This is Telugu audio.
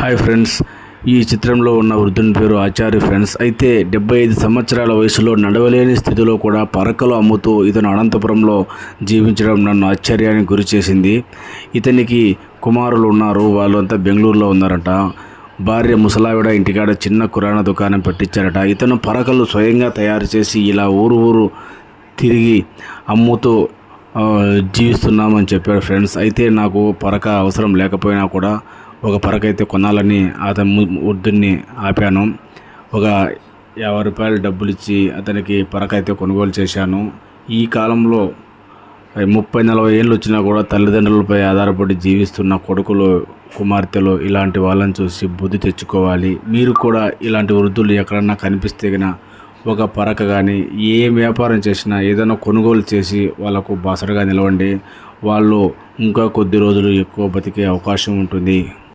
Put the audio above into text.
హాయ్ ఫ్రెండ్స్, ఈ చిత్రంలో ఉన్న వృద్ధుని పేరు ఆచార్య ఫ్రెండ్స్. అయితే 75 సంవత్సరాల వయసులో నడవలేని స్థితిలో కూడా పరకలు అమ్ముతూ ఇతను అనంతపురంలో జీవించడం నన్ను ఆశ్చర్యానికి గురి చేసింది. ఇతనికి కుమారులు ఉన్నారు, వాళ్ళంతా బెంగళూరులో ఉన్నారట. భార్య ముసలావిడ ఇంటికాడ చిన్న కిరాణా దుకాణం పెట్టించారట. ఇతను పరకలు స్వయంగా తయారు చేసి ఇలా ఊరు తిరిగి అమ్ముతూ జీవిస్తున్నామని చెప్పాడు ఫ్రెండ్స్. అయితే నాకు పరక అవసరం లేకపోయినా కూడా ఒక పరక అయితే కొనాలని అతని వృద్ధుని ఆపాను. ఒక 50 రూపాయలు డబ్బులు ఇచ్చి అతనికి పరక అయితే కొనుగోలు చేశాను. ఈ కాలంలో 30-40 ఏళ్ళు వచ్చినా కూడా తల్లిదండ్రులపై ఆధారపడి జీవిస్తున్న కొడుకులు, కుమార్తెలు ఇలాంటి వాళ్ళని చూసి బుద్ధి తెచ్చుకోవాలి. మీరు కూడా ఇలాంటి వృద్ధులు ఎక్కడన్నా కనిపిస్తే గిన ఒక పరక కానీ ఏ వ్యాపారం చేసినా ఏదైనా కొనుగోలు చేసి వాళ్ళకు బాసటగా నిలవండి. వాళ్ళు ఇంకా కొద్ది రోజులు ఎక్కువ బతికే అవకాశం ఉంటుంది.